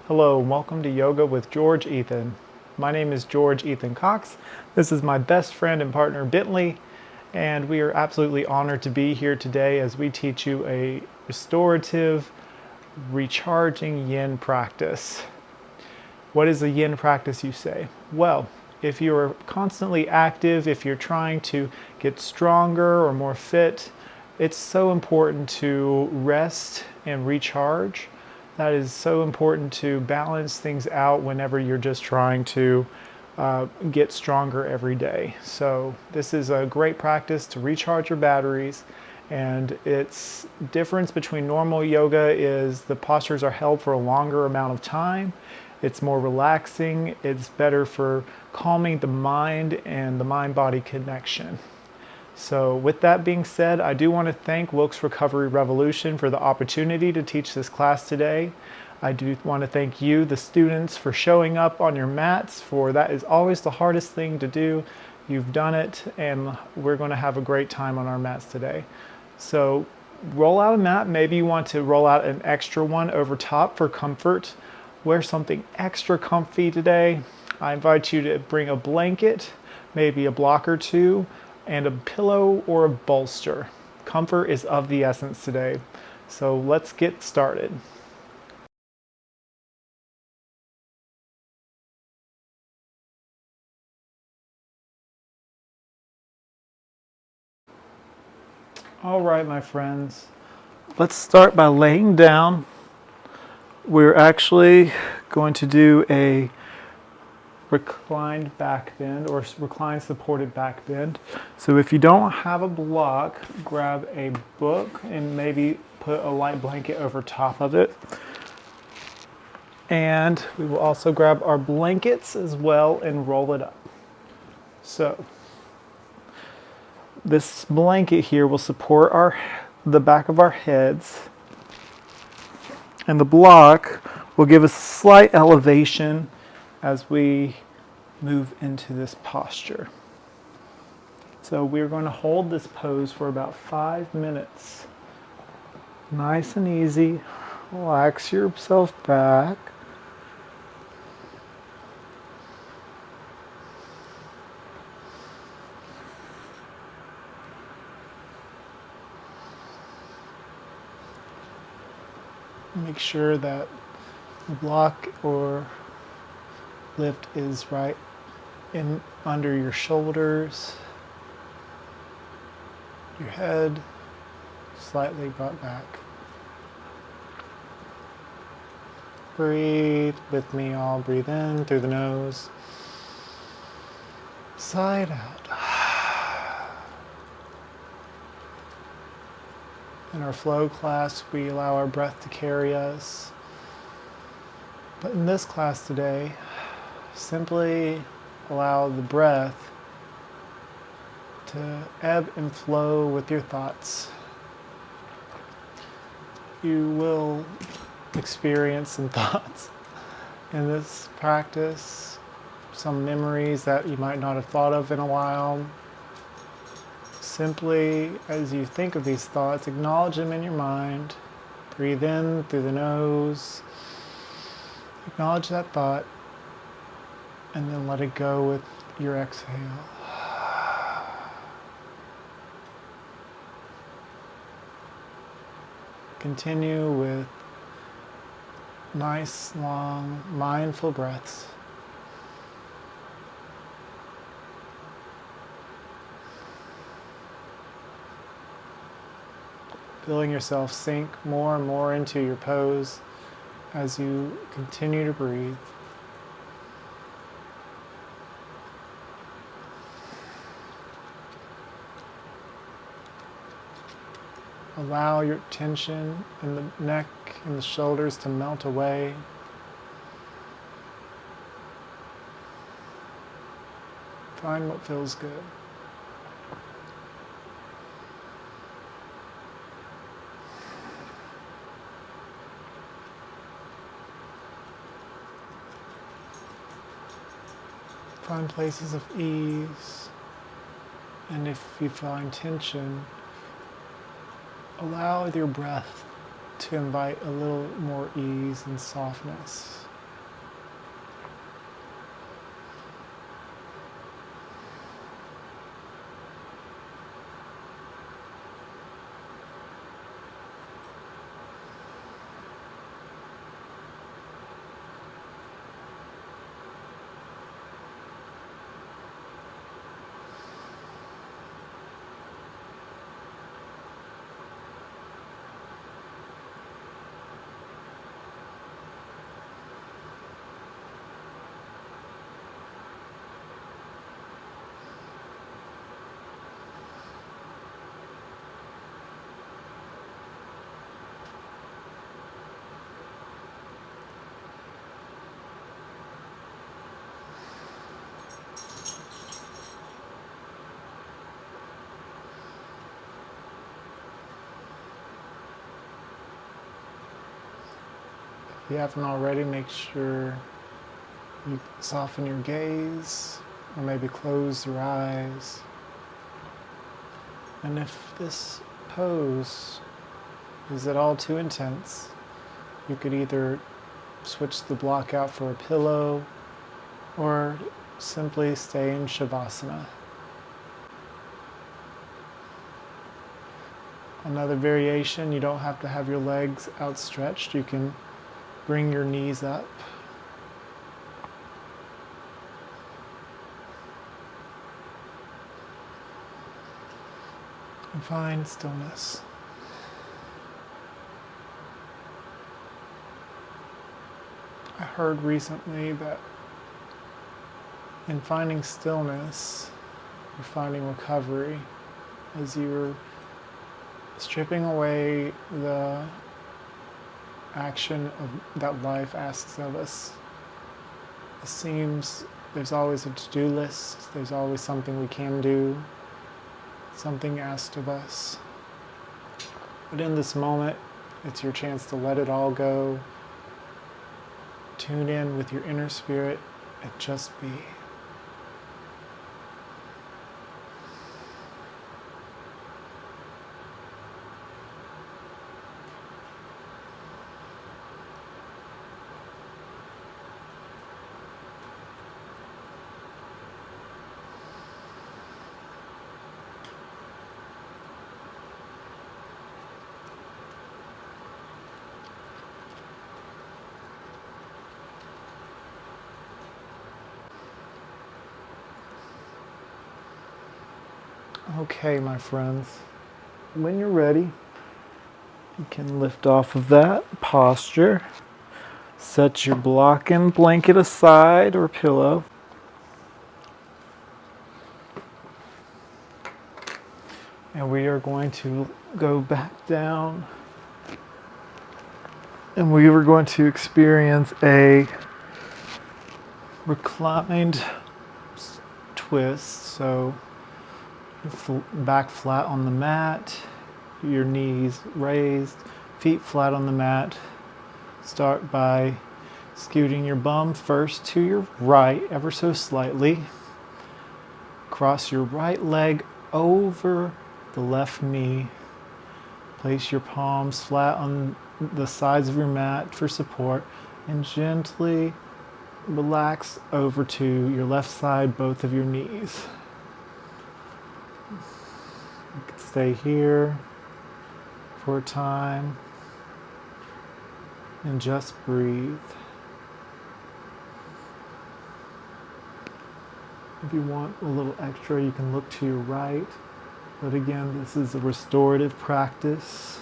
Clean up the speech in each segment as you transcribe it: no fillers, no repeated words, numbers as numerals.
Hello, and welcome to Yoga with George Ethan. My name is George Ethan Cox. This is my best friend and partner Bentley, and we are absolutely honored to be here today as we teach you a restorative, recharging yin practice. What is a yin practice, you say? Well, if you're constantly active, if you're trying to get stronger or more fit, it's so important to rest and recharge. That is so important to balance things out whenever you're just trying to get stronger every day. So this is a great practice to recharge your batteries, and its difference between normal yoga is the postures are held for a longer amount of time. It's more relaxing, it's better for calming the mind and the mind-body connection. So with that being said, I do want to thank Wilkes Recovery Revolution for the opportunity to teach this class today. I do want to thank you, the students, for showing up on your mats, for that is always the hardest thing to do. You've done it, and we're going to have a great time on our mats today. So roll out a mat. Maybe you want to roll out an extra one over top for comfort. Wear something extra comfy today. I invite you to bring a blanket, maybe a block or two, and a pillow or a bolster. Comfort is of the essence today. So let's get started. All right, my friends. Let's start by laying down. We're actually going to do a reclined back bend or reclined supported back bend. So if you don't have a block, grab a book and maybe put a light blanket over top of it. And we will also grab our blankets as well and roll it up. So this blanket here will support the back of our heads, and the block will give us a slight elevation as we move into this posture. So we're going to hold this pose for about 5 minutes. Nice and easy. Relax yourself back. Make sure that the block or lift is right in under your shoulders, your head slightly brought back. Breathe with me all. Breathe in through the nose, side out. In our flow class, we allow our breath to carry us. But in this class today, simply allow the breath to ebb and flow with your thoughts. You will experience some thoughts in this practice, some memories that you might not have thought of in a while. Simply, as you think of these thoughts, acknowledge them in your mind. Breathe in through the nose. Acknowledge that thought, and then let it go with your exhale. Continue with nice, long, mindful breaths. Feeling yourself sink more and more into your pose as you continue to breathe. Allow your tension in the neck and the shoulders to melt away. Find what feels good. Find places of ease, and if you find tension, allow your breath to invite a little more ease and softness. If you haven't already, make sure you soften your gaze or maybe close your eyes. And if this pose is at all too intense, you could either switch the block out for a pillow or simply stay in Shavasana. Another variation, you don't have to have your legs outstretched. You can bring your knees up. And find stillness. I heard recently that in finding stillness, you're finding recovery as you're stripping away the action that life asks of us. It seems there's always a to-do list, there's always something we can do, something asked of us. But in this moment, it's your chance to let it all go, tune in with your inner spirit, and just be. Okay, my friends, when you're ready, you can lift off of that posture, set your blocking blanket aside or pillow, and we are going to go back down, and we are going to experience a reclined twist. So back flat on the mat, your knees raised, feet flat on the mat. Start by scooting your bum first to your right, ever so slightly. Cross your right leg over the left knee. Place your palms flat on the sides of your mat for support, and gently relax over to your left side, both of your knees. You can stay here for a time and just breathe. If you want a little extra, you can look to your right. But again, this is a restorative practice,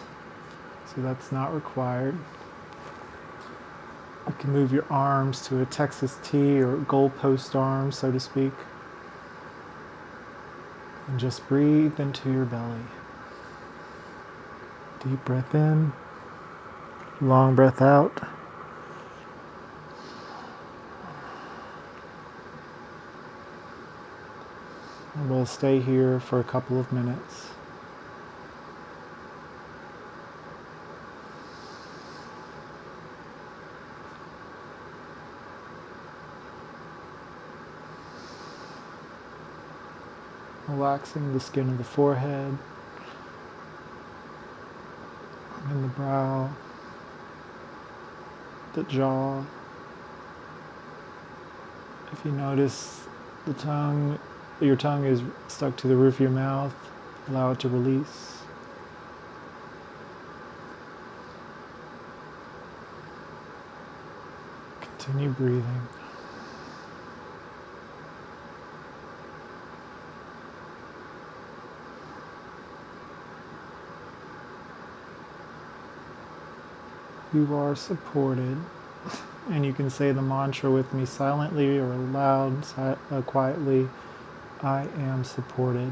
so that's not required. You can move your arms to a Texas T or goalpost arm, so to speak. And just breathe into your belly. Deep breath in, long breath out. And we'll stay here for a couple of minutes. Relaxing the skin of the forehead and the brow, the jaw. If you notice your tongue is stuck to the roof of your mouth, allow it to release. Continue breathing. You are supported, and you can say the mantra with me silently or aloud, quietly. I am supported.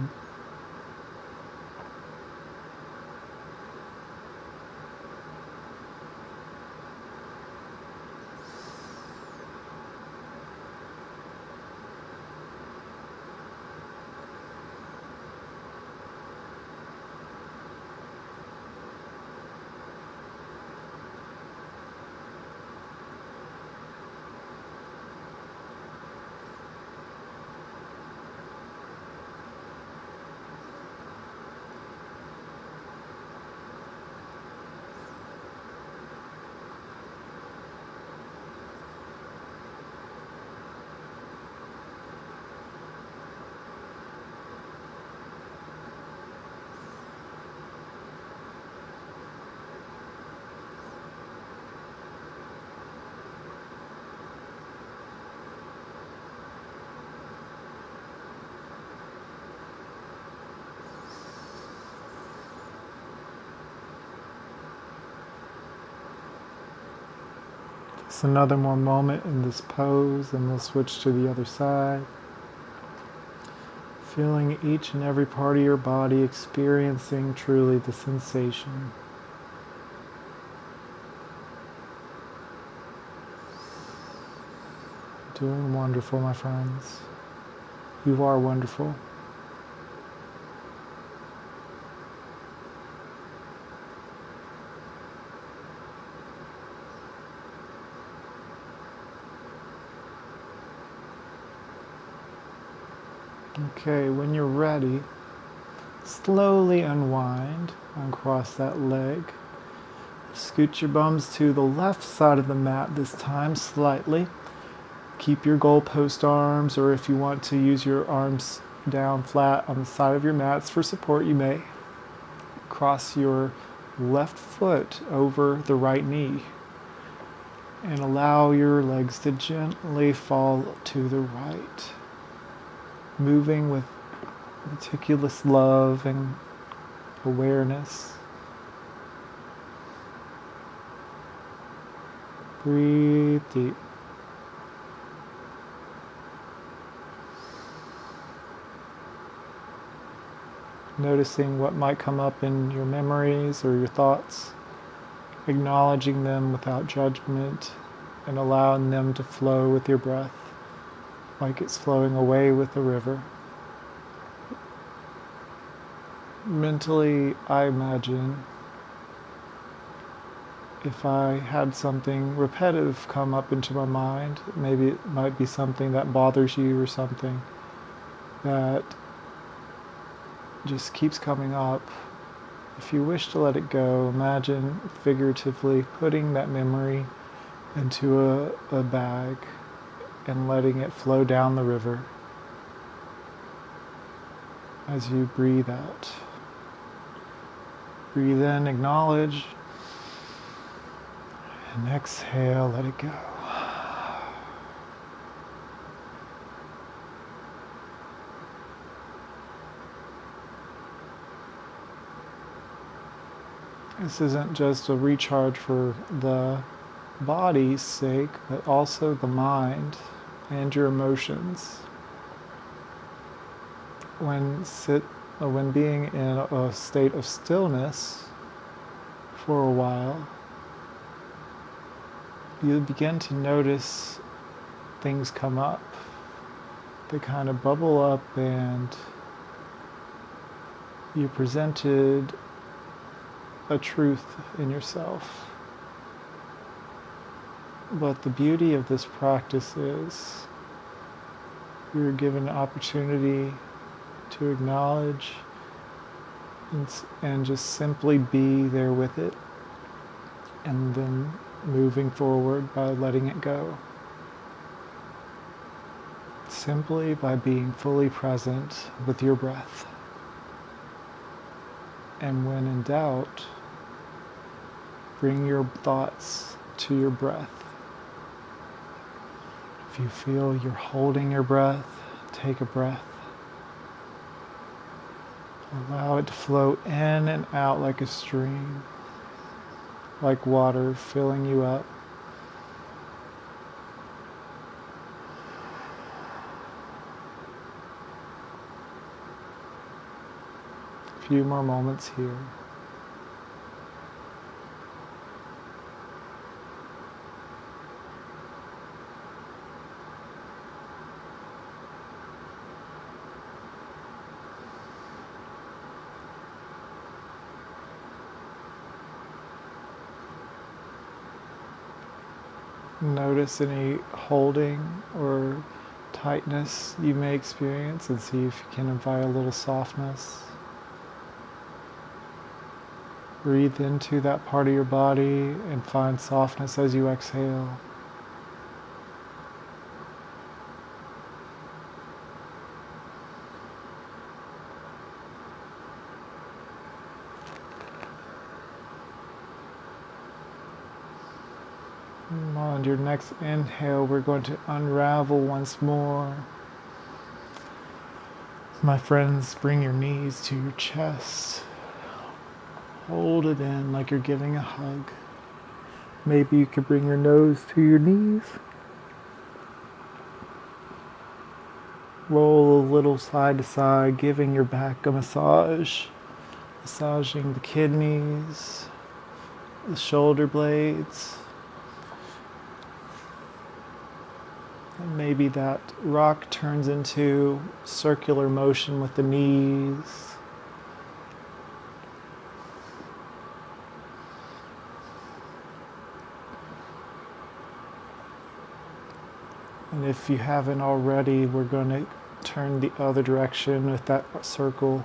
Just another more moment in this pose, and we'll switch to the other side. Feeling each and every part of your body, experiencing truly the sensation. Doing wonderful, my friends. You are wonderful. Okay, when you're ready, slowly unwind, uncross that leg. Scoot your bums to the left side of the mat this time, slightly. Keep your goalpost arms, or if you want to use your arms down flat on the side of your mats for support, you may. Cross your left foot over the right knee and allow your legs to gently fall to the right. Moving with meticulous love and awareness. Breathe deep. Noticing what might come up in your memories or your thoughts, acknowledging them without judgment and allowing them to flow with your breath, like it's flowing away with the river. Mentally, I imagine if I had something repetitive come up into my mind, maybe it might be something that bothers you or something that just keeps coming up. If you wish to let it go, imagine figuratively putting that memory into a bag and letting it flow down the river as you breathe out. Breathe in, acknowledge, and exhale, let it go. This isn't just a recharge for the body's sake, but also the mind and your emotions. When being in a state of stillness for a while, you begin to notice things come up. They kind of bubble up and you're presented a truth in yourself. But the beauty of this practice is you're given an opportunity to acknowledge and just simply be there with it, and then moving forward by letting it go. Simply by being fully present with your breath. And when in doubt, bring your thoughts to your breath. If you feel you're holding your breath, take a breath. Allow it to flow in and out like a stream, like water filling you up. A few more moments here. Notice any holding or tightness you may experience and see if you can invite a little softness. Breathe into that part of your body and find softness as you exhale. On your next inhale, we're going to unravel once more. My friends, bring your knees to your chest. Hold it in like you're giving a hug. Maybe you could bring your nose to your knees. Roll a little side to side, giving your back a massage. Massaging the kidneys, the shoulder blades. And maybe that rock turns into circular motion with the knees. And if you haven't already, we're going to turn the other direction with that circle.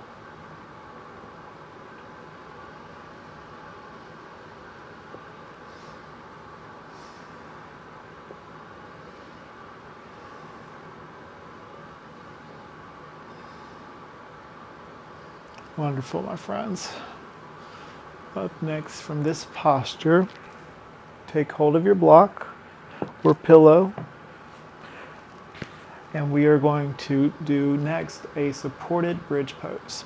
Wonderful, my friends. Up next, from this posture, take hold of your block or pillow. And we are going to do next a supported bridge pose.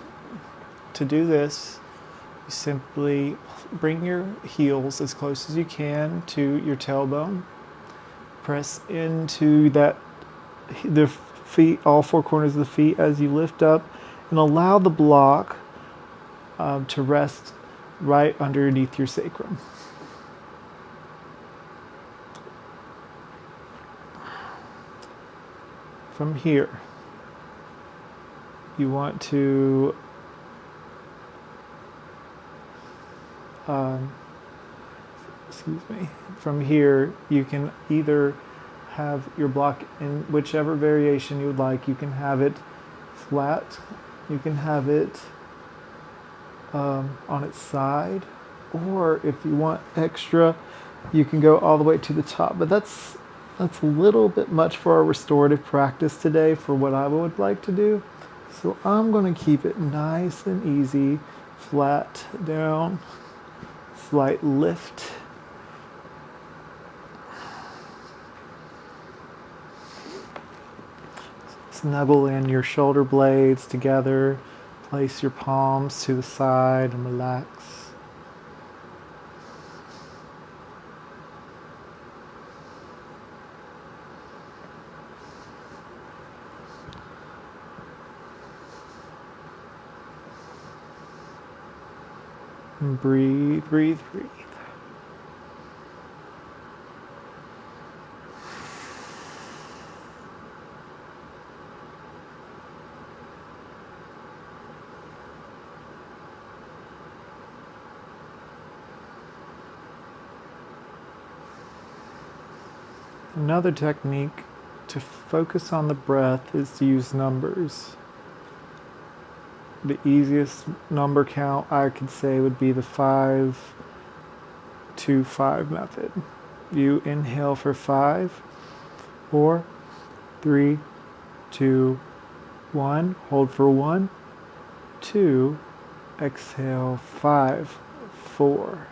To do this, you simply bring your heels as close as you can to your tailbone. Press into the feet, all four corners of the feet as you lift up, and allow the block to rest right underneath your sacrum. From here, you want to from here, you can either have your block in whichever variation you would like. You can have it flat, you can have it on its side, or if you want extra, you can go all the way to the top. But that's a little bit much for our restorative practice today for what I would like to do. So I'm going to keep it nice and easy, flat down, slight lift. Snuggle in your shoulder blades together, place your palms to the side and relax. And breathe, breathe, breathe. Another technique to focus on the breath is to use numbers. The easiest number count I could say would be the 5-2-5 method. You inhale for 5, 4, 3, 2, 1. Hold for 1, 2. Exhale 5, 4,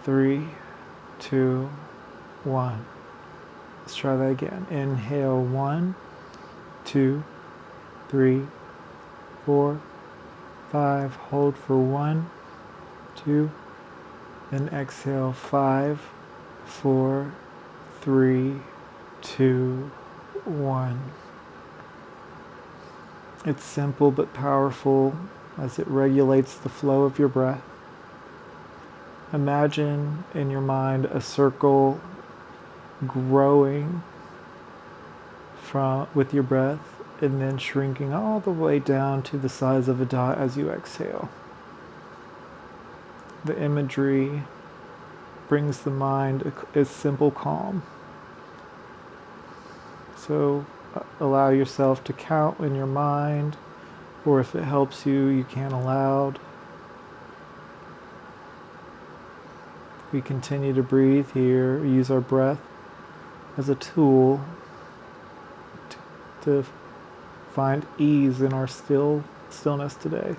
3, 2, 1. Let's try that again. Inhale 1, 2, 3, 4, 5. Hold for 1, 2. Then exhale 5, 4, 3, 2, 1. It's simple but powerful as it regulates the flow of your breath. Imagine in your mind a circle growing with your breath and then shrinking all the way down to the size of a dot as you exhale. The imagery brings the mind a simple calm. So allow yourself to count in your mind, or if it helps you, you can aloud. We continue to breathe here, use our breath as a tool to find ease in our stillness today.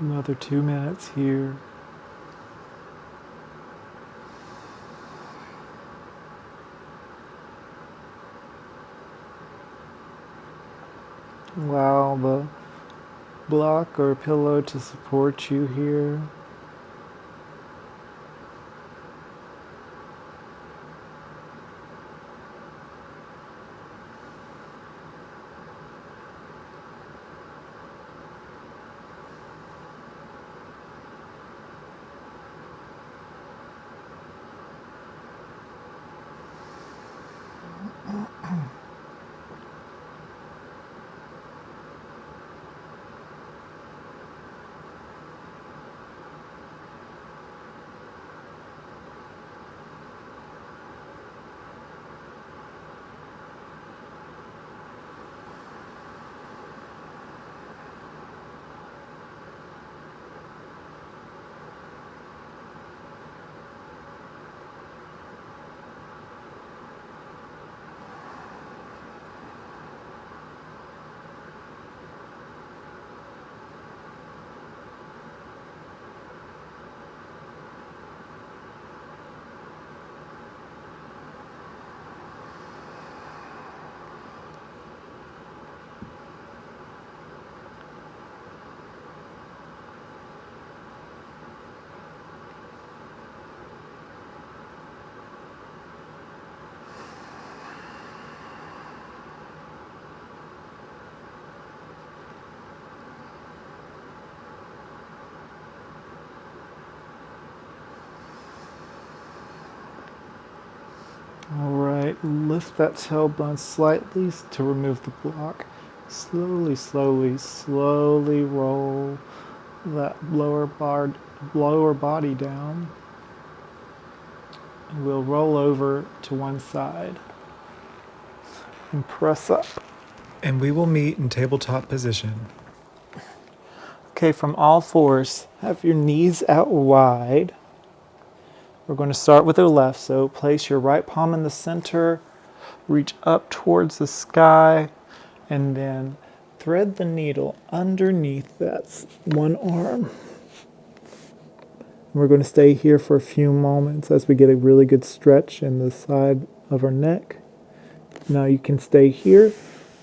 Another 2 minutes here. Allow the block or pillow to support you here. Alright, lift that tailbone slightly to remove the block. Slowly, slowly, slowly roll that lower body down. And we'll roll over to one side and press up. And we will meet in tabletop position. Okay, from all fours, have your knees out wide. We're going to start with the left, so place your right palm in the center, reach up towards the sky, and then thread the needle underneath that one arm. We're going to stay here for a few moments as we get a really good stretch in the side of our neck. Now you can stay here,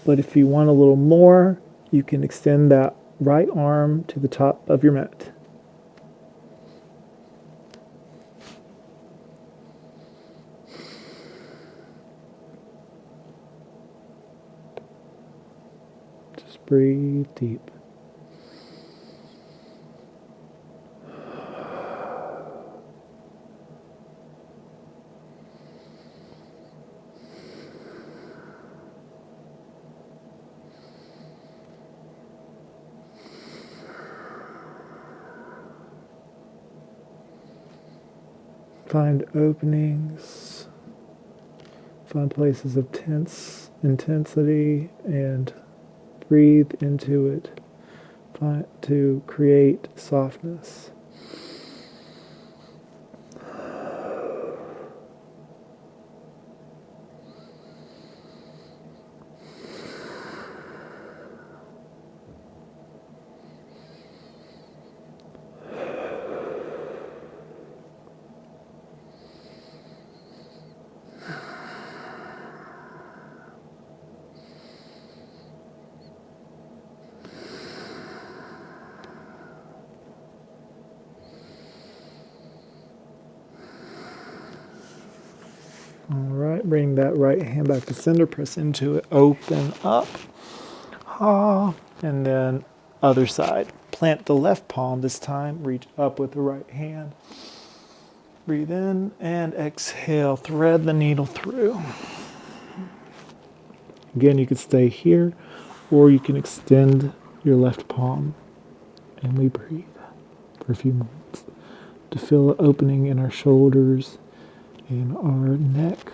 but if you want a little more, you can extend that right arm to the top of your mat. Just breathe deep. Find openings, find places of tense intensity, and breathe into it to create softness. All right, bring that right hand back to center, press into it, open up, and then other side. Plant the left palm this time, reach up with the right hand. Breathe in and exhale, thread the needle through. Again, you can stay here, or you can extend your left palm, and we breathe for a few moments to feel the opening in our shoulders and our neck.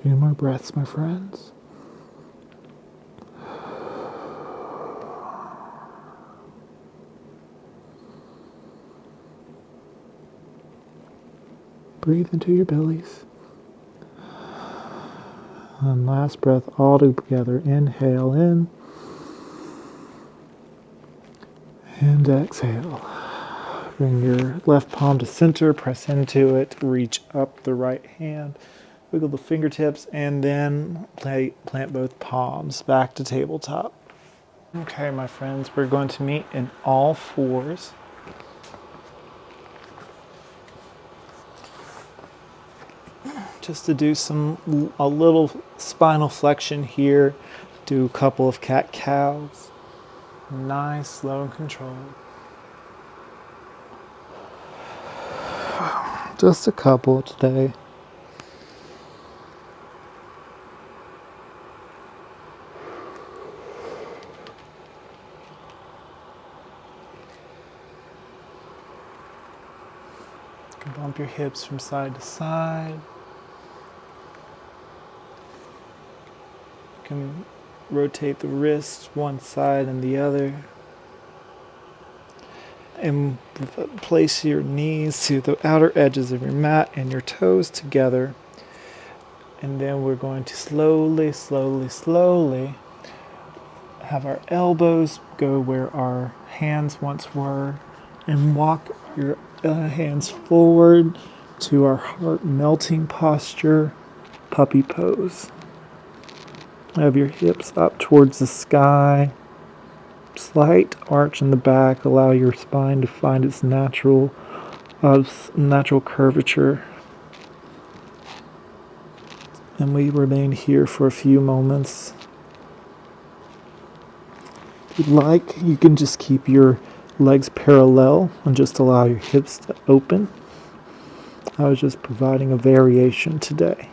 Few more breaths, my friends. Breathe into your bellies. And last breath all together. Inhale in. And exhale. Bring your left palm to center. Press into it. Reach up the right hand. Wiggle the fingertips. And then plant both palms back to tabletop. Okay, my friends, we're going to meet in all fours. Just to do a little spinal flexion here. Do a couple of cat-cows. Nice, slow and controlled. Just a couple today. You can bump your hips from side to side. You can rotate the wrists one side and the other. And place your knees to the outer edges of your mat and your toes together. And then we're going to slowly, slowly, slowly have our elbows go where our hands once were and walk your hands forward to our heart melting posture, puppy pose. Have your hips up towards the sky. Slight arch in the back. Allow your spine to find its natural curvature. And we remain here for a few moments. If you'd like, you can just keep your legs parallel and just allow your hips to open. I was just providing a variation today.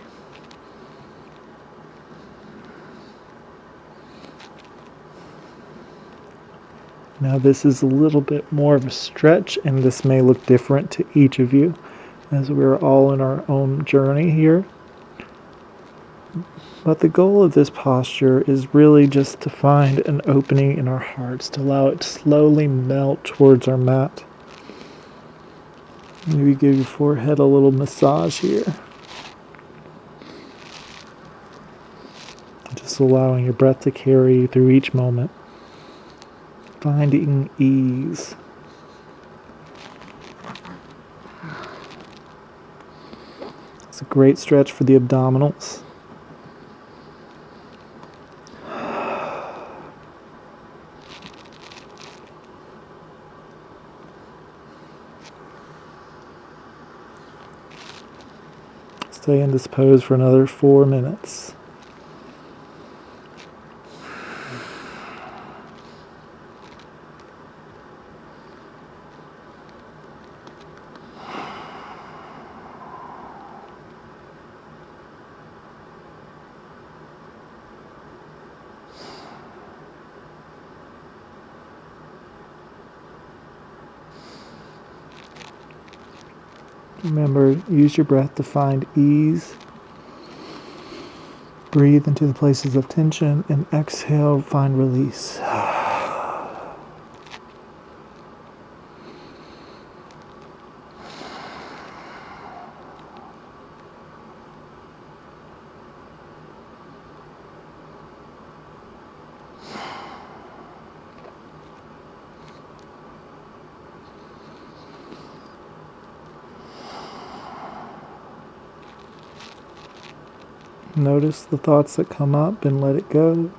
Now this is a little bit more of a stretch, and this may look different to each of you as we're all in our own journey here. But the goal of this posture is really just to find an opening in our hearts, to allow it to slowly melt towards our mat. Maybe give your forehead a little massage here. Just allowing your breath to carry you through each moment. Finding ease. It's a great stretch for the abdominals. Stay in this pose for another 4 minutes. Remember, use your breath to find ease. Breathe into the places of tension and exhale, find release. Notice the thoughts that come up and let it go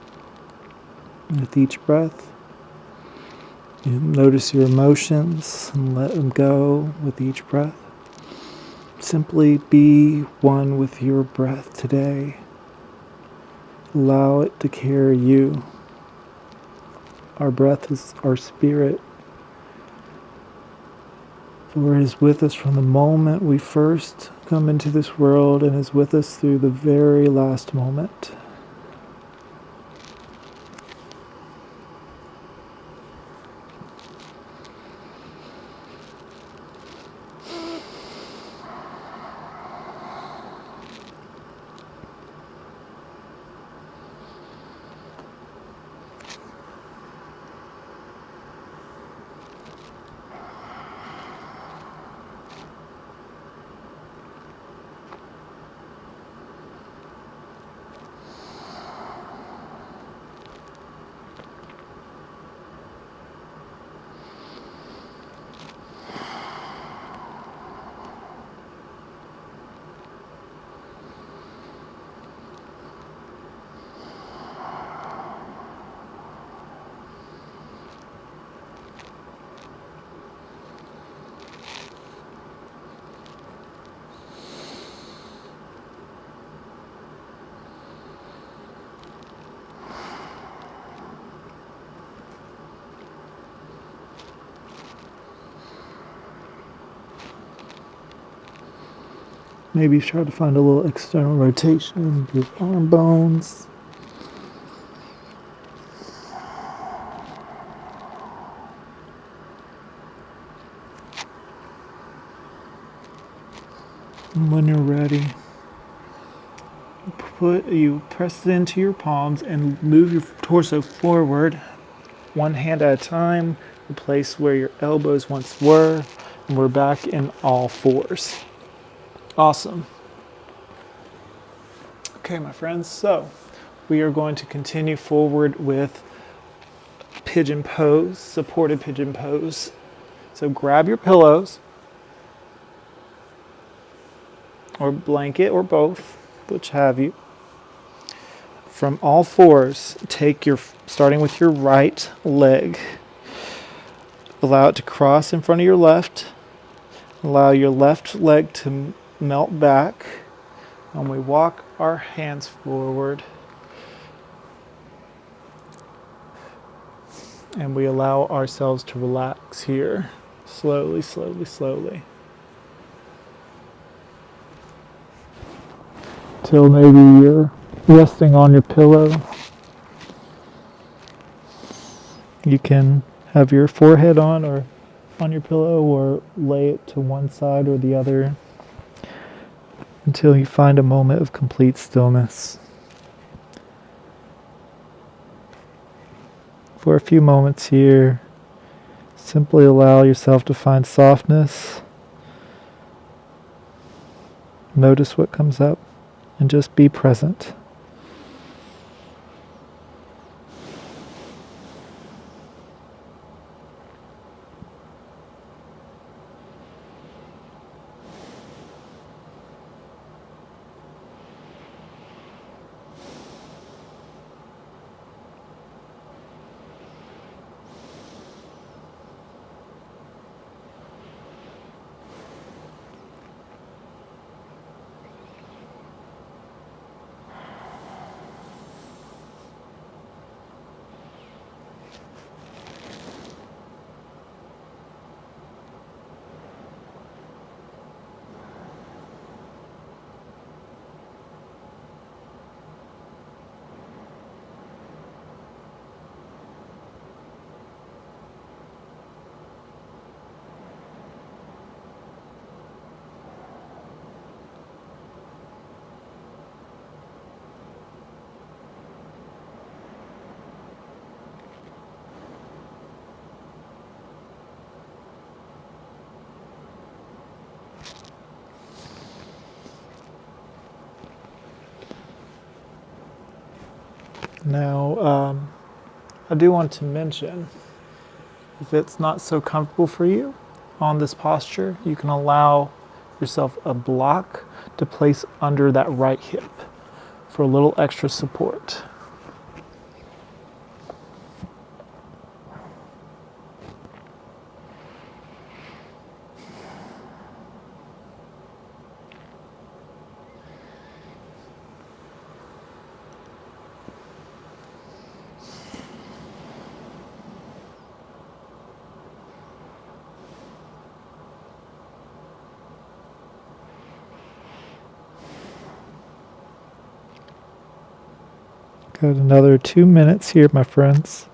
with each breath. You notice your emotions and let them go with each breath. Simply be one with your breath today. Allow it to carry you. Our breath is our spirit. For it is with us from the moment we first come into this world and is with us through the very last moment. Maybe try to find a little external rotation of your arm bones. And when you're ready, you press it into your palms and move your torso forward, one hand at a time, the place where your elbows once were, and we're back in all fours. Awesome. Okay, my friends, so we are going to continue forward with Pigeon Pose, supported Pigeon Pose. So grab your pillows, or blanket, or both, which have you. From all fours, starting with your right leg. Allow it to cross in front of your left. Allow your left leg to melt back. And we walk our hands forward. And we allow ourselves to relax here. Slowly, slowly, slowly. Till maybe you're resting on your pillow. You can have your forehead on your pillow, or lay it to one side or the other until you find a moment of complete stillness. For a few moments here, simply allow yourself to find softness. Notice what comes up and just be present. Now, I do want to mention, if it's not so comfortable for you on this posture, you can allow yourself a block to place under that right hip for a little extra support. Got another 2 minutes here, my friends.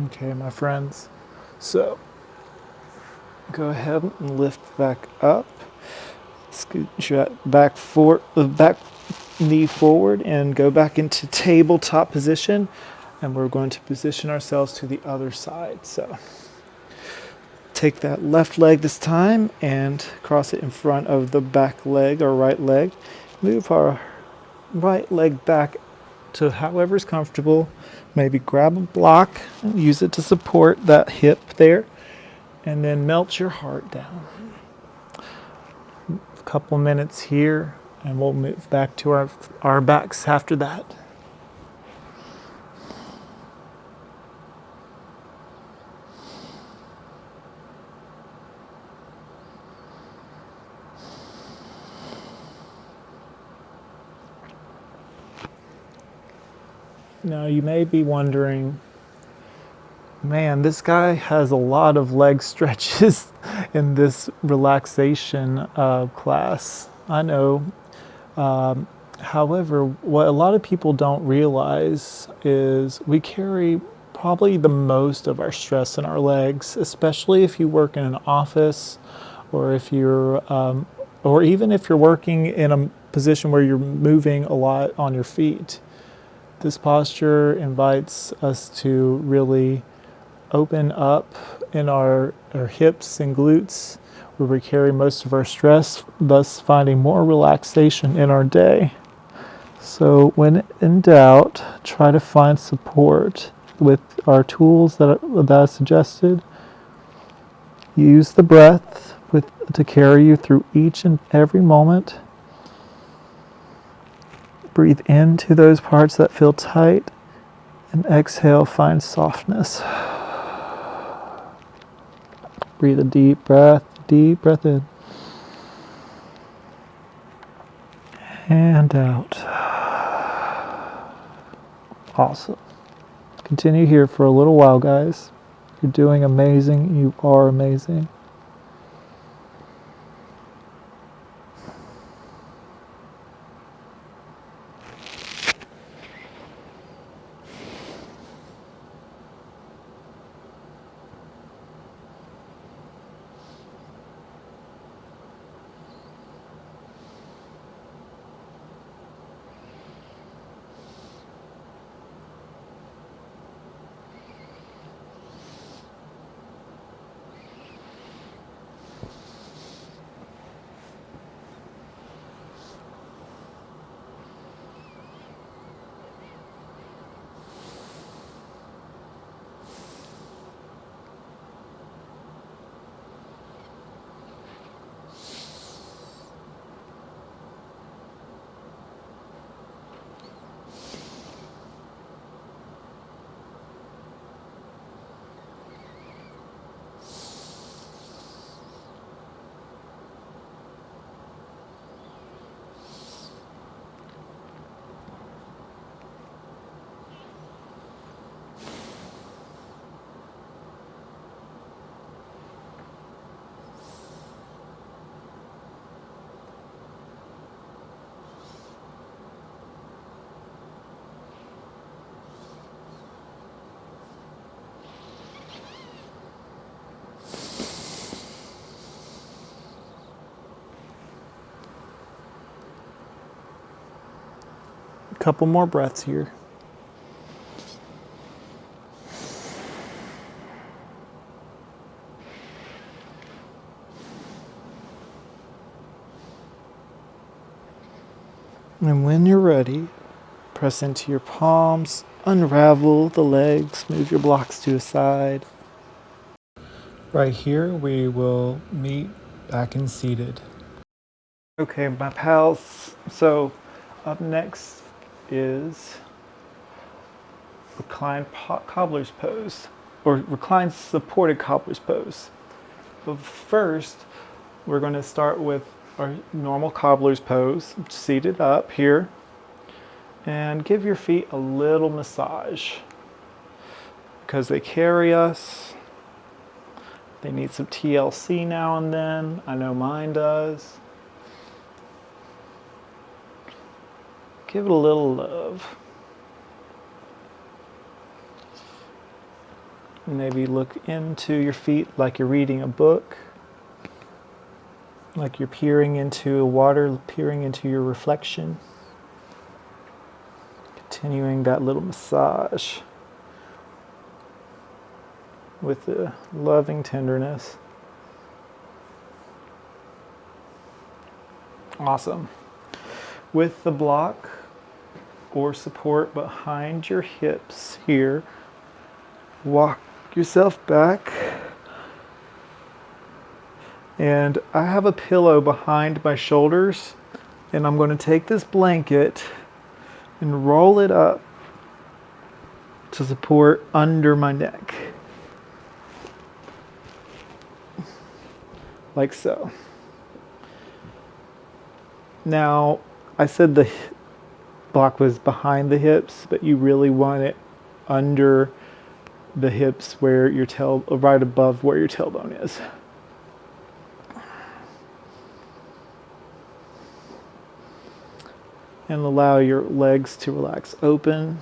Okay, my friends, so go ahead and lift back up. Scoot your back knee forward and go back into tabletop position. And we're going to position ourselves to the other side. So take that left leg this time and cross it in front of the back leg or right leg. Move our right leg back to however's comfortable. Maybe grab a block and use it to support that hip there. And then melt your heart down. A couple minutes here, and we'll move back to our backs after that. Now you may be wondering, man, this guy has a lot of leg stretches in this relaxation class. I know. However, what a lot of people don't realize is we carry probably the most of our stress in our legs, especially if you work in an office, or if you're, or even if you're working in a position where you're moving a lot on your feet. This posture invites us to really open up in our hips and glutes, where we carry most of our stress, thus finding more relaxation in our day. So when in doubt, try to find support with our tools that I suggested. Use the breath to carry you through each and every moment. Breathe into those parts that feel tight, and exhale, find softness. Breathe a deep breath in. And out. Awesome. Continue here for a little while, guys. You're doing amazing. You are amazing. Couple more breaths here. And when you're ready, press into your palms, unravel the legs, move your blocks to the side. Right here, we will meet back in seated. Okay, my pals, so up next is Reclined Cobblers Pose, or Reclined Supported Cobblers Pose. But first, we're going to start with our normal Cobblers Pose, seated up here, and give your feet a little massage because they carry us. They need some TLC now and then. I know mine does. Give it a little love. Maybe look into your feet like you're reading a book, like you're peering into water, peering into your reflection. Continuing that little massage with the loving tenderness. Awesome. With the block or support behind your hips here, walk yourself back. And I have a pillow behind my shoulders, and I'm going to take this blanket and roll it up to support under my neck. Like so. Now, I said the block was behind the hips, but you really want it under the hips where your right above where your tailbone is. And allow your legs to relax open.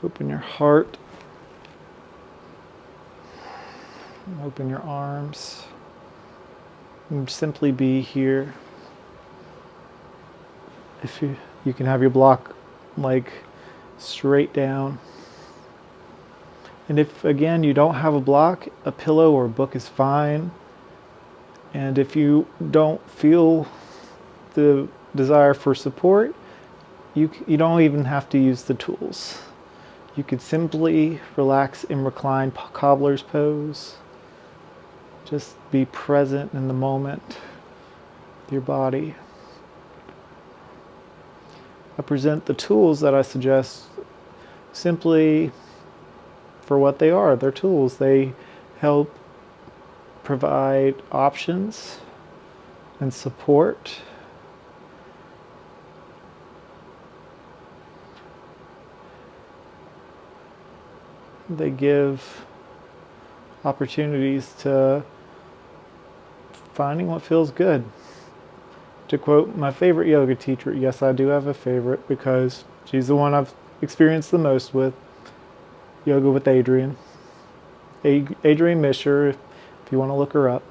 Open your heart. Open your arms. And simply be here. If you can have your block like straight down. And if again you don't have a block, a pillow or a book is fine. And if you don't feel the desire for support, you don't even have to use the tools. You could simply relax in reclined Cobblers Pose. Just be present in the moment with your body. I present the tools that I suggest simply for what they are. They're tools. They help provide options and support. They give opportunities to finding what feels good. To quote my favorite yoga teacher, yes, I do have a favorite because she's the one I've experienced the most with, Yoga with Adriene. Adriene Misher, if you want to look her up.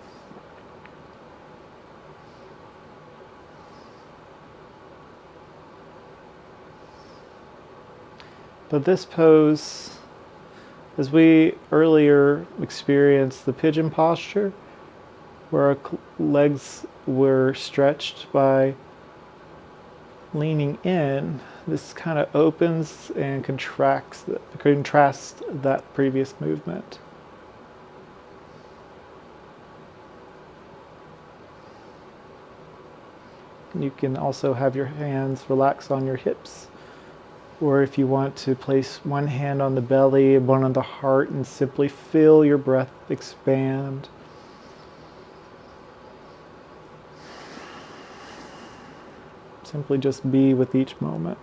But this pose, as we earlier experienced the pigeon posture, where our legs were stretched by leaning in, this kind of opens and contrasts that previous movement. You can also have your hands relax on your hips, or if you want to place one hand on the belly and one on the heart and simply feel your breath expand. Simply just be with each moment.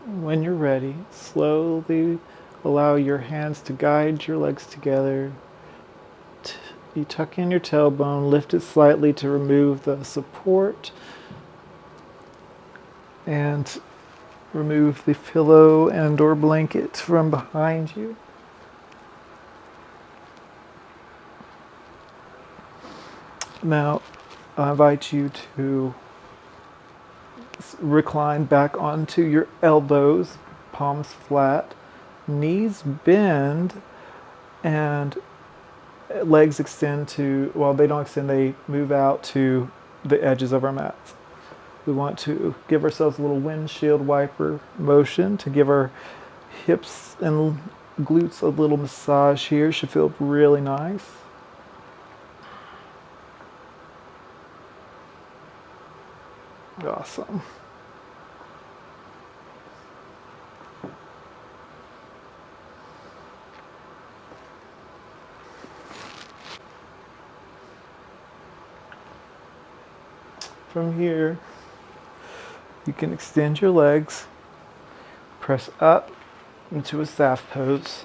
When you're ready, slowly allow your hands to guide your legs together. You tuck in your tailbone, lift it slightly to remove the support. And remove the pillow and or blanket from behind you. Now, I invite you to recline back onto your elbows, palms flat, knees bend, and legs extend to, well, they don't extend, they move out to the edges of our mats. We want to give ourselves a little windshield wiper motion to give our hips and glutes a little massage here. Should feel really nice. Awesome. From here, you can extend your legs, press up into a staff pose.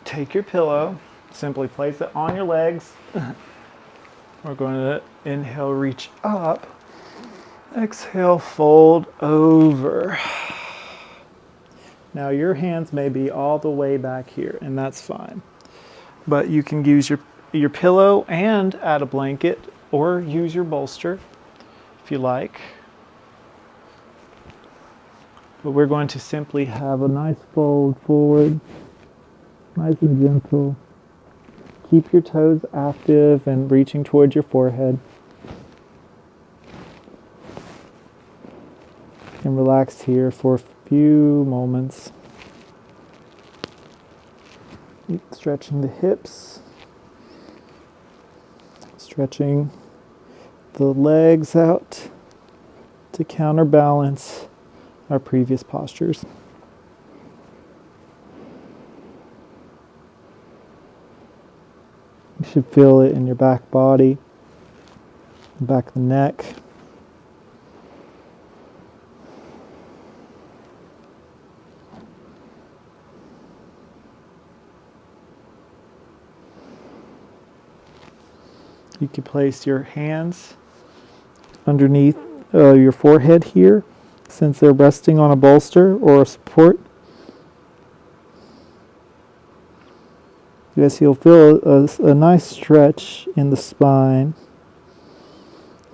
Take your pillow, simply place it on your legs. We're going to inhale, reach up. Exhale, fold over. Now your hands may be all the way back here, and that's fine. But you can use your pillow and add a blanket, or use your bolster if you like. But we're going to simply have a nice fold forward, nice and gentle. Keep your toes active and reaching towards your forehead. And relax here for a few moments. Stretching the hips. Stretching the legs out to counterbalance our previous postures. You should feel it in your back body, back of the neck. You can place your hands underneath your forehead here, since they're resting on a bolster or a support. Yes, you'll feel a nice stretch in the spine.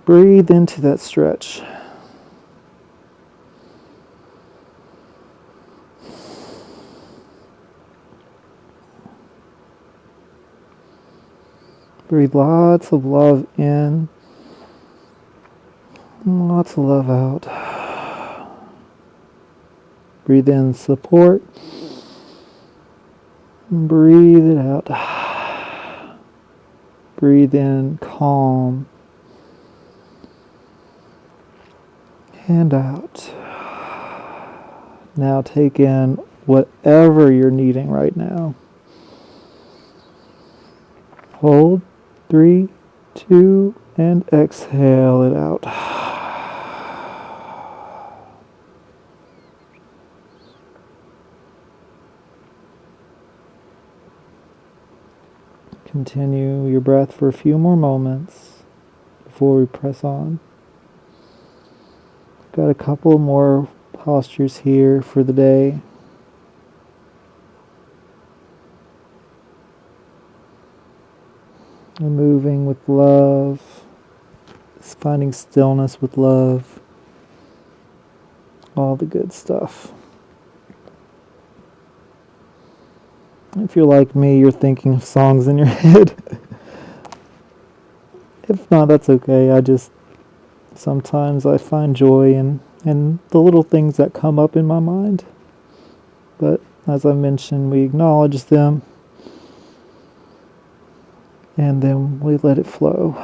Breathe into that stretch. Breathe lots of love in, lots of love out. Breathe in support. Breathe it out. Breathe in calm. And out. Now take in whatever you're needing right now. Hold. 3, 2, and exhale it out. Continue your breath for a few more moments before we press on. Got a couple more postures here for the day. Moving with love, finding stillness with love, all the good stuff. If you're like me, you're thinking of songs in your head. If not, that's okay. Sometimes I find joy in the little things that come up in my mind. But as I mentioned, we acknowledge them. And then we let it flow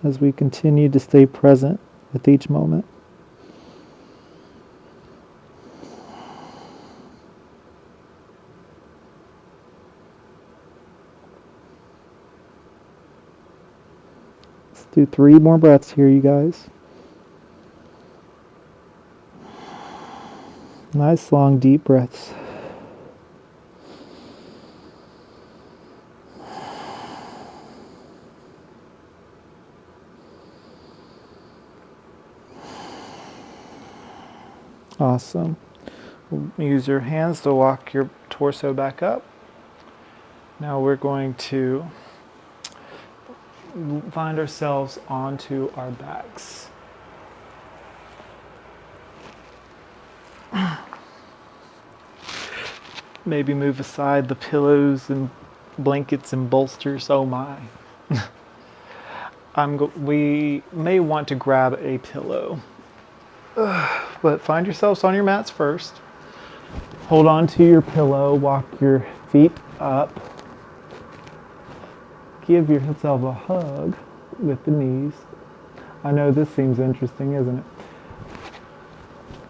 as we continue to stay present with each moment. Let's do 3 more breaths here, you guys. Nice long deep breaths. Awesome. Use your hands to walk your torso back up. Now we're going to find ourselves onto our backs. Maybe move aside the pillows and blankets and bolsters. Oh my. We may want to grab a pillow. But find yourselves on your mats first. Hold on to your pillow, walk your feet up. Give yourself a hug with the knees. I know this seems interesting, isn't it?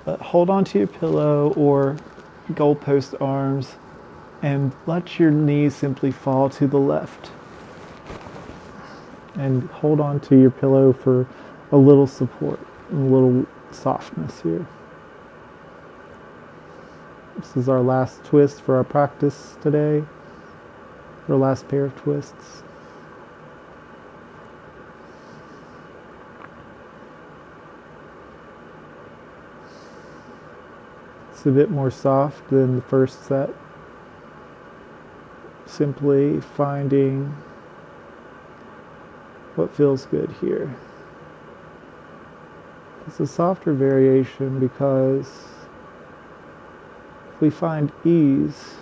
But hold on to your pillow or goalpost arms and let your knees simply fall to the left. And hold on to your pillow for a little support and a little softness here. This is our last twist for our practice today. Our last pair of twists. It's a bit more soft than the first set. Simply finding what feels good here. It's a softer variation because we find ease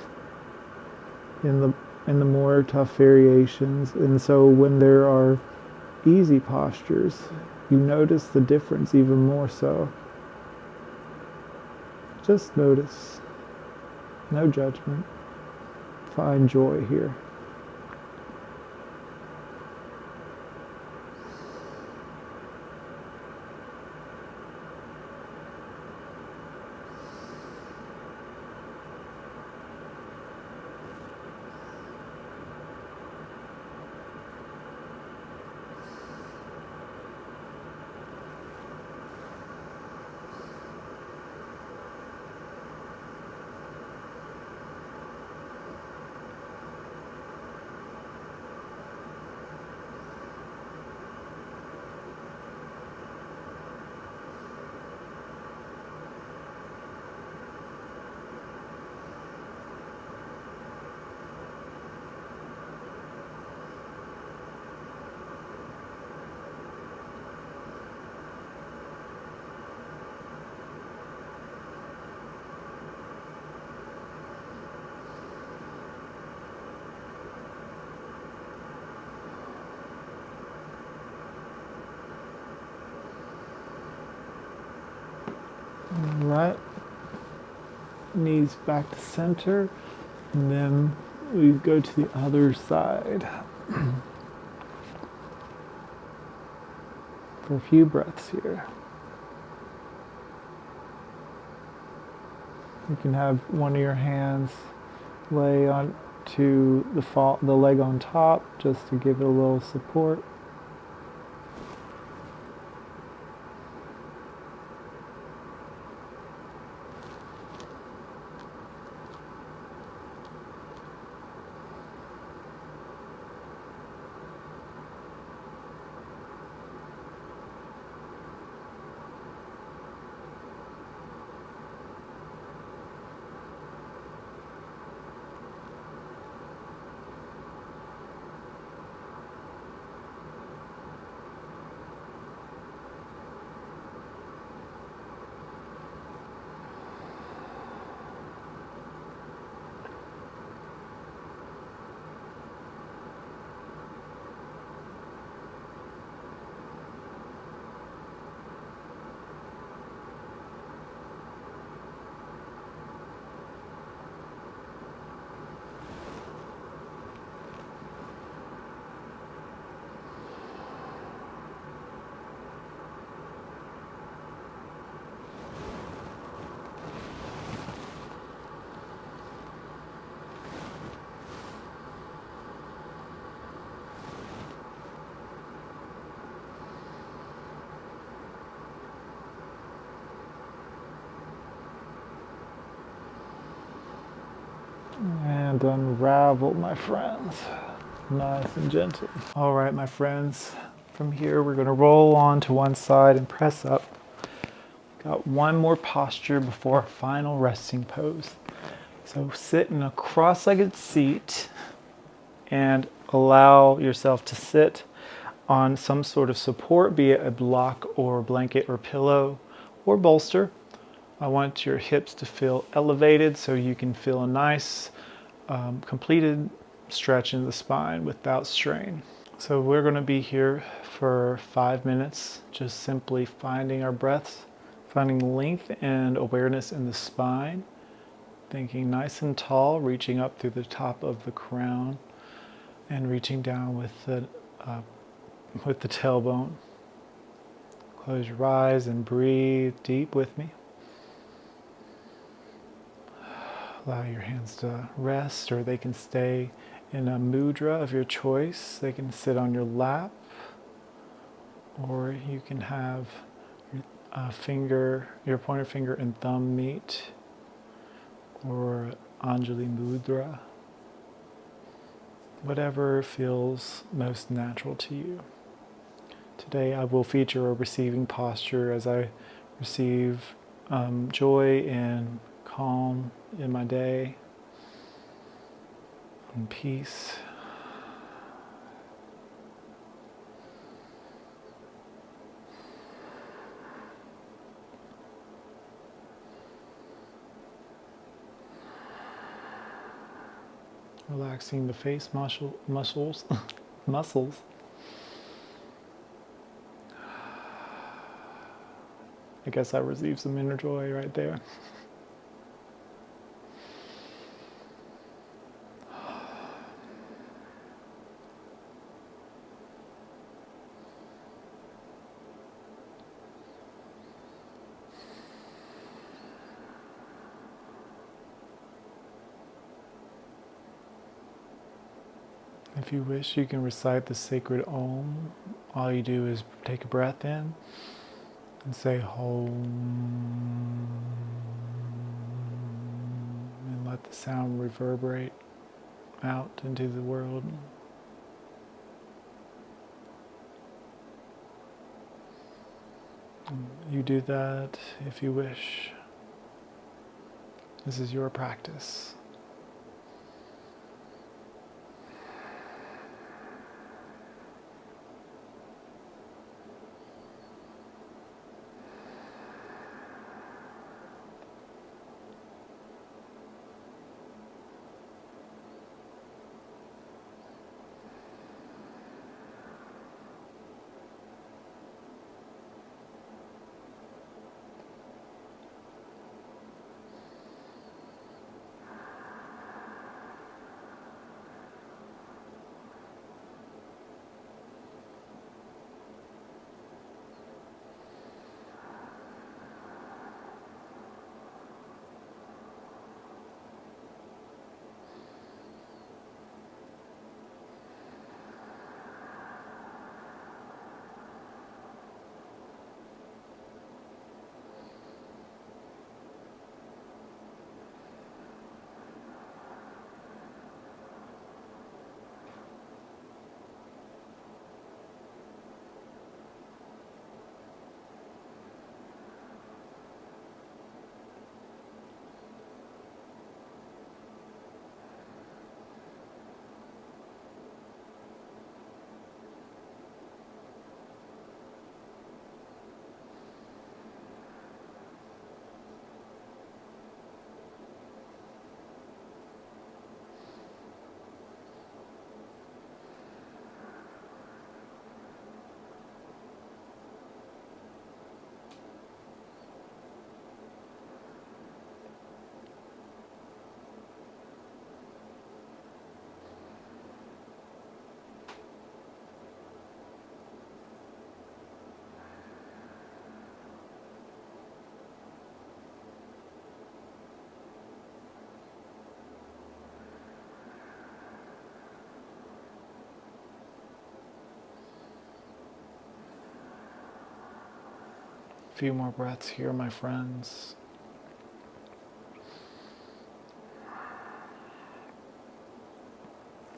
in the more tough variations, and so when there are easy postures, you notice the difference even more so. Just notice. No judgment. Find joy here. Right, knees back to center, and then we go to the other side for a few breaths here. You can have one of your hands lay on to the leg on top just to give it a little support. And unravel, my friends. Nice and gentle. All right, my friends. From here, we're going to roll on to one side and press up. Got one more posture before our final resting pose. So sit in a cross-legged seat and allow yourself to sit on some sort of support, be it a block or blanket or pillow or bolster. I want your hips to feel elevated so you can feel a nice completed stretch in the spine without strain. So we're going to be here for 5 minutes, just simply finding our breaths, finding length and awareness in the spine, thinking nice and tall, reaching up through the top of the crown and reaching down with the tailbone. Close your eyes and breathe deep with me. Allow your hands to rest, or they can stay in a mudra of your choice. They can sit on your lap, or you can have your pointer finger and thumb meet, or Anjali Mudra. Whatever feels most natural to you. Today I will feature a receiving posture as I receive joy and calm in my day and peace. Relaxing the face muscles. I guess I received some inner joy right there. If you wish, you can recite the sacred Om. All you do is take a breath in and say Om, and let the sound reverberate out into the world. You do that if you wish. This is your practice. A few more breaths here, my friends.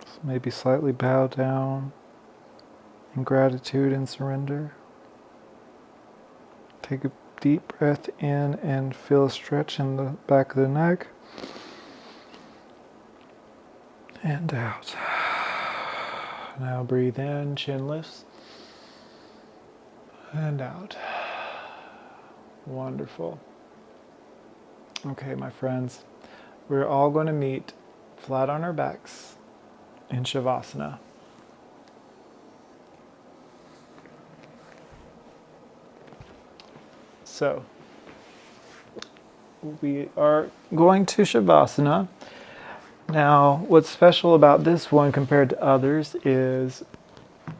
So maybe slightly bow down in gratitude and surrender. Take a deep breath in and feel a stretch in the back of the neck. And out. Now breathe in, chin lifts. And out. Wonderful. Okay, my friends, we're all going to meet flat on our backs in Shavasana. So, we are going to Shavasana. Now, what's special about this one compared to others is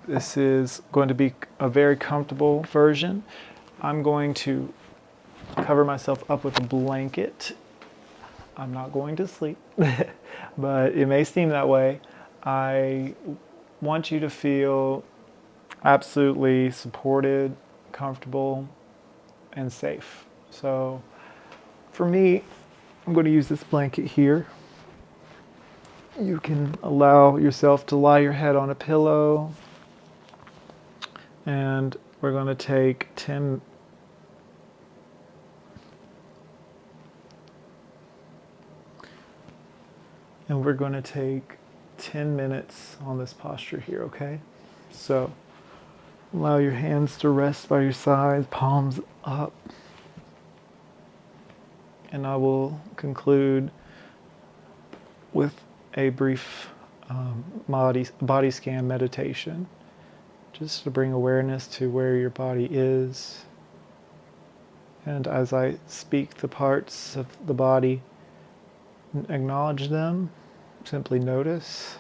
this is going to be a very comfortable version. I'm going to cover myself up with a blanket. I'm not going to sleep, but it may seem that way. I want you to feel absolutely supported, comfortable, and safe. So for me, I'm going to use this blanket here. You can allow yourself to lie your head on a pillow, and we're going to take 10 minutes on this posture here, okay? So allow your hands to rest by your sides, palms up. And I will conclude with a brief body scan meditation, just to bring awareness to where your body is. And as I speak the parts of the body, acknowledge them, simply notice,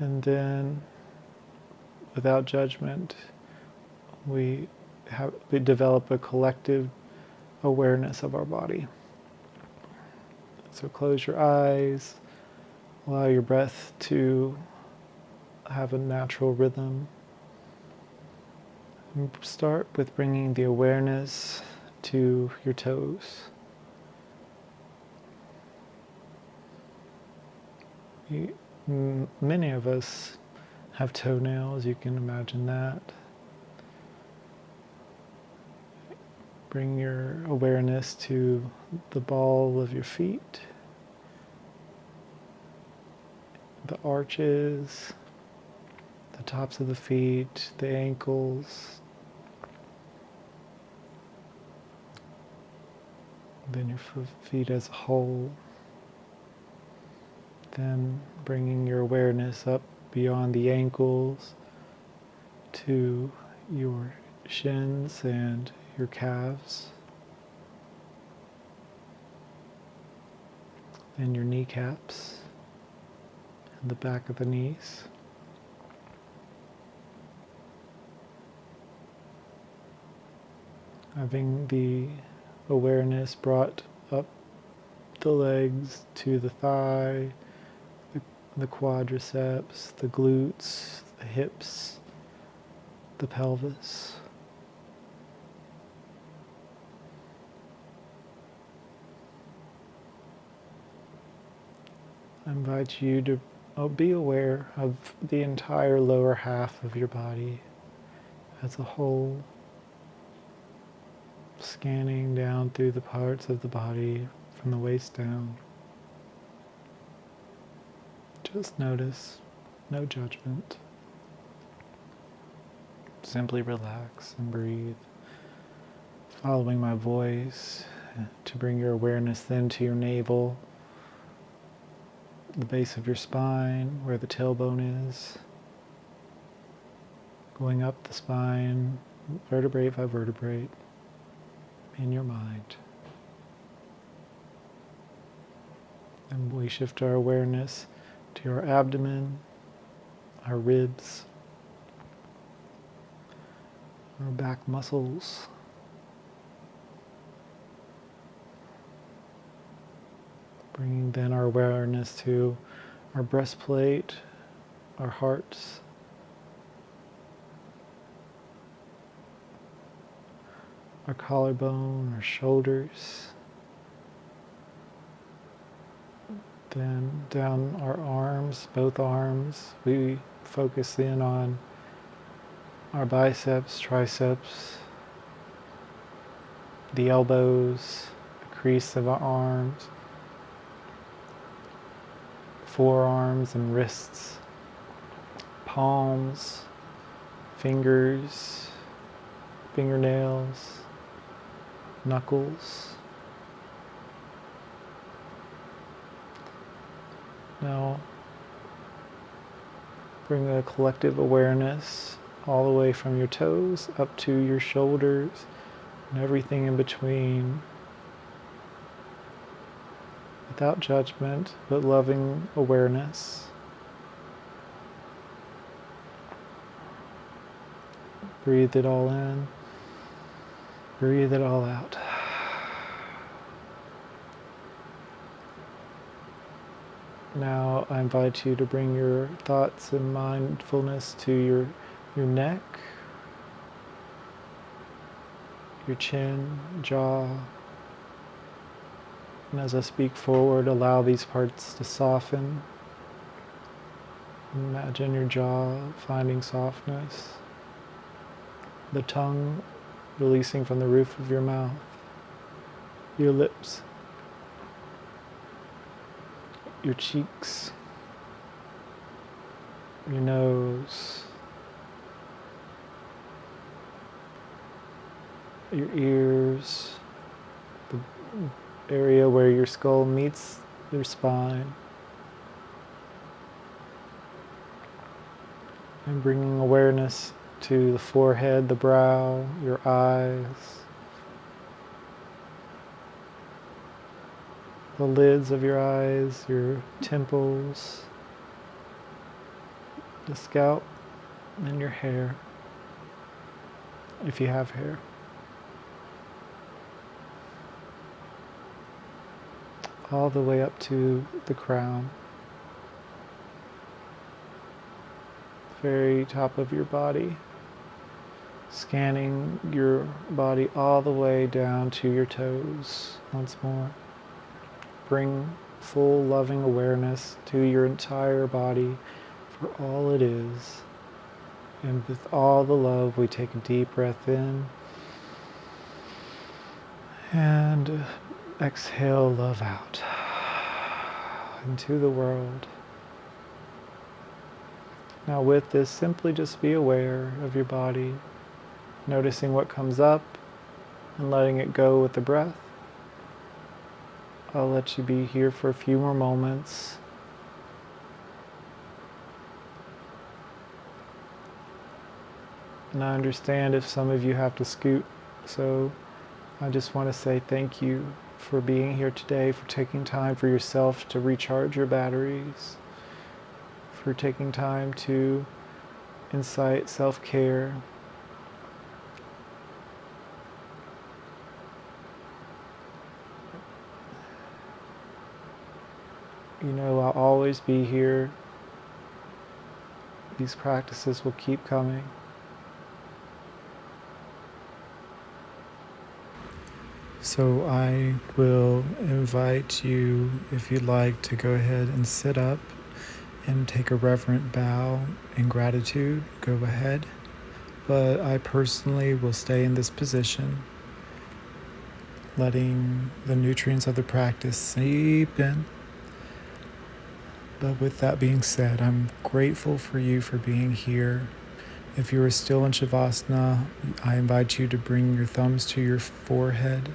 and then without judgment, we develop a collective awareness of our body. So close your eyes, allow your breath to have a natural rhythm. And start with bringing the awareness to your toes. Many of us have toenails, you can imagine that. Bring your awareness to the ball of your feet, the arches, the tops of the feet, the ankles, then your feet as a whole. Then bringing your awareness up beyond the ankles to your shins and your calves, and your kneecaps and the back of the knees. Having the awareness brought up the legs to the thigh, the quadriceps, the glutes, the hips, the pelvis. I invite you to be aware of the entire lower half of your body as a whole, scanning down through the parts of the body from the waist down. Just notice, no judgment. Simply relax and breathe, following my voice to bring your awareness then to your navel, the base of your spine, where the tailbone is, going up the spine, vertebrae by vertebrae, in your mind. And we shift our awareness to our abdomen, our ribs, our back muscles, bringing then our awareness to our breastplate, our hearts, our collarbone, our shoulders, then down our arms, both arms. We focus in on our biceps, triceps, the elbows, the crease of our arms, forearms and wrists, palms, fingers, fingernails, knuckles. Now, bring a collective awareness all the way from your toes up to your shoulders and everything in between, without judgment, but loving awareness. Breathe it all in, breathe it all out. Now I invite you to bring your thoughts and mindfulness to your neck, your chin, jaw. And as I speak forward, allow these parts to soften. Imagine your jaw finding softness, the tongue releasing from the roof of your mouth, your lips, your cheeks, your nose, your ears, the area where your skull meets your spine, and bringing awareness to the forehead, the brow, your eyes, the lids of your eyes, your temples, the scalp, and your hair, if you have hair. All the way up to the crown, very top of your body, scanning your body all the way down to your toes once more. Bring full loving awareness to your entire body for all it is. And with all the love, we take a deep breath in and exhale love out into the world. Now with this, simply just be aware of your body, noticing what comes up and letting it go with the breath. I'll let you be here for a few more moments. And I understand if some of you have to scoot, so I just want to say thank you for being here today, for taking time for yourself to recharge your batteries, for taking time to incite self-care. You know, I'll always be here. These practices will keep coming. So I will invite you, if you'd like, to go ahead and sit up and take a reverent bow in gratitude. Go ahead. But I personally will stay in this position, letting the nutrients of the practice seep in. But with that being said, I'm grateful for you for being here. If you are still in Shavasana, I invite you to bring your thumbs to your forehead.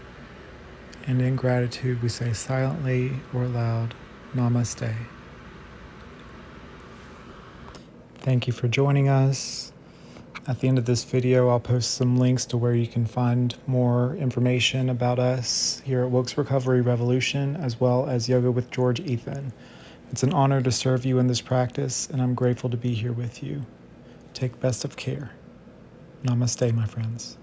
And in gratitude, we say silently or loud, Namaste. Thank you for joining us. At the end of this video, I'll post some links to where you can find more information about us here at Wilkes Recovery Revolution, as well as Yoga with George Ethan. It's an honor to serve you in this practice, and I'm grateful to be here with you. Take best of care. Namaste, my friends.